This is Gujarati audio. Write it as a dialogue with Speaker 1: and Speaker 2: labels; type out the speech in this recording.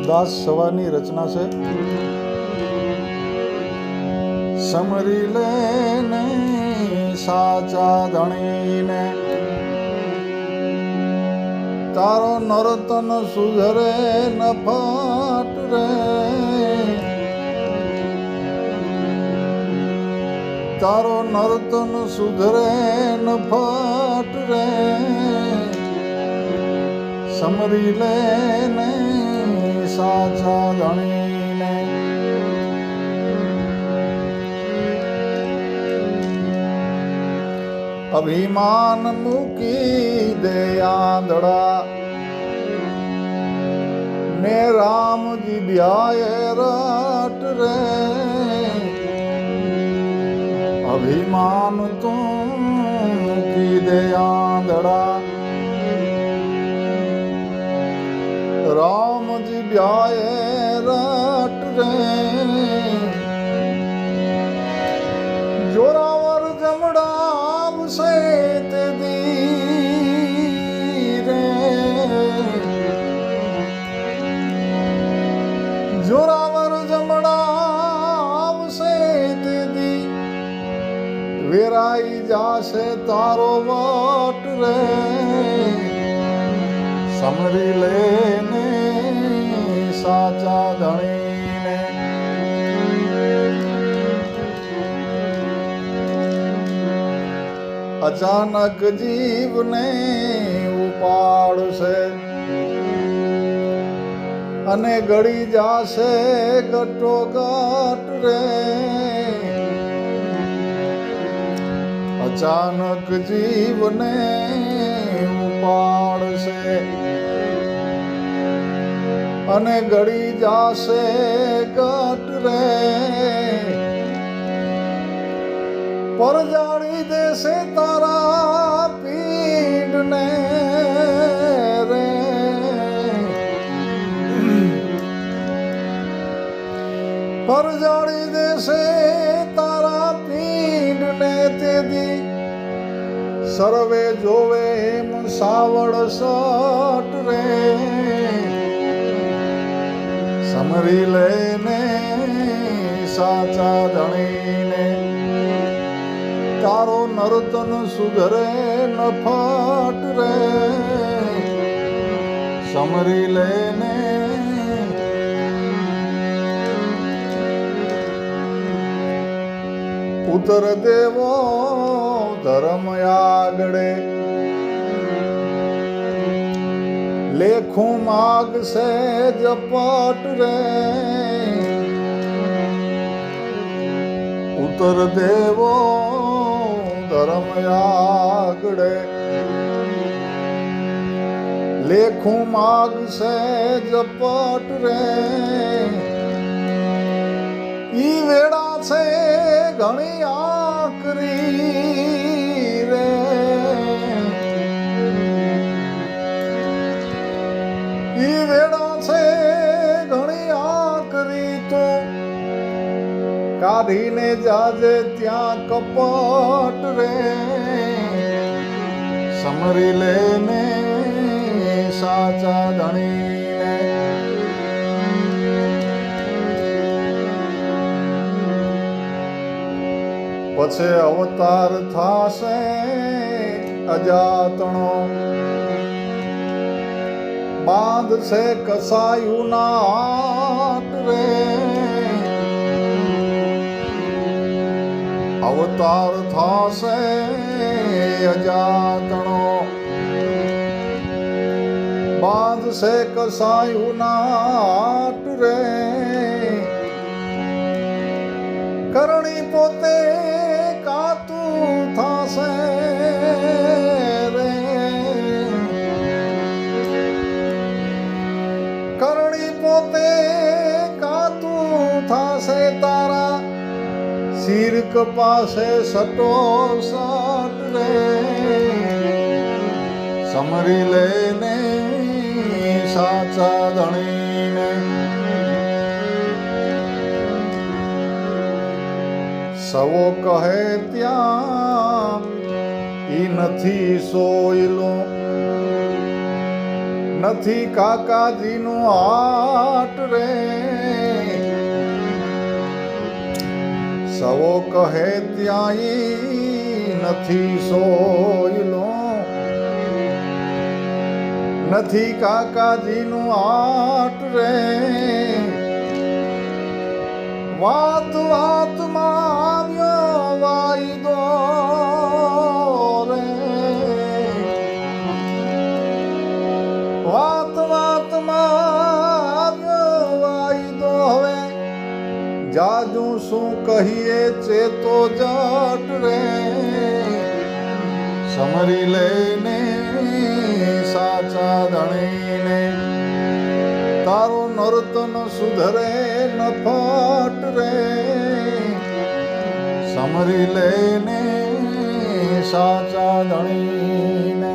Speaker 1: દાસ સવારની રચના છે. સમરી લેને સાચા ધણીને, તારો નર્તન સુધરે ન ફાટ રે. તારો નર્તન સુધરે ન ફાટ રે. સમરી લેને સાચા ધણીને. અભિમાન મૂકી દે આંધળા ને રામજી બ્યાએ રાટ રે. અભિમાન તું મૂકી દે આંધળા, રામજી બ્યાએ રાટ રે. જોરાવર જમડાવશે તે દી રે. જોરાવર જમડાવશે તે દી, વેરાઈ જાશે તારો વટ રે. સમરી લેને સાચા ધણીને. અચાનક જીવને ઉપાડશે અને ગળી જાશે ગટોગટ રે. અચાનક જીવને ઉપાડશે અને ગળી જાશે ગટ રે. પરજાળી દેશે તારા પીડને રે. પરજાળી દેશે તારા પીડને તેથી, સર્વે જોવે એમ સાવડ સટ રે. સમરી લેને સાચા ધણીને, તારો નર્તન સુધરે ન ફાટ રે. સમરી લેને. ઉત્તર દેવો ધર્મ આગળે, લેખું માગશે જપટ રે. ઉત્તર દેવો ધર્મ આગળે, લેખું માગશે જપટ રે. ઈ વેળા છે ઘણી આકરી રે. ઈ વેળા છે ઘણી આકરી, તો કાઢીને જાજે ત્યાં કપટ રે. સમરી લેને સાચા ધણીને. પછી અવતાર થાશે અજાતણો, બાંધશે કસાયું ના હાટ રે. અવતાર થાશે અજાતણો, બાંધશે કસાયું ના હાટ રે. કરણી પોતે કાતું થાશે રે. કરણી પોતે કાતું થાશે તારા, શિર કપાશે સટો સટ રે. સમરી લેને સાચા ધણીને. સવો કહે ત્યાં ઈ નથી સોયલો, નથી કાકાજીનું હાટ રે સવો કહે ત્યાંય નથી સોયલો નથી કાકાજીનું હાટ રે વાત વાતમાં આવ્યો વાયદો રે વાત વાતમાં આવ્યો વાયદો હવે જાજુ શું કહીએ ચેતો જટ રે સમરી લઈને સાચા ધણીને તારું નર્તન સુધરે નફટ રે સમરી લઈને સાચા ધણીને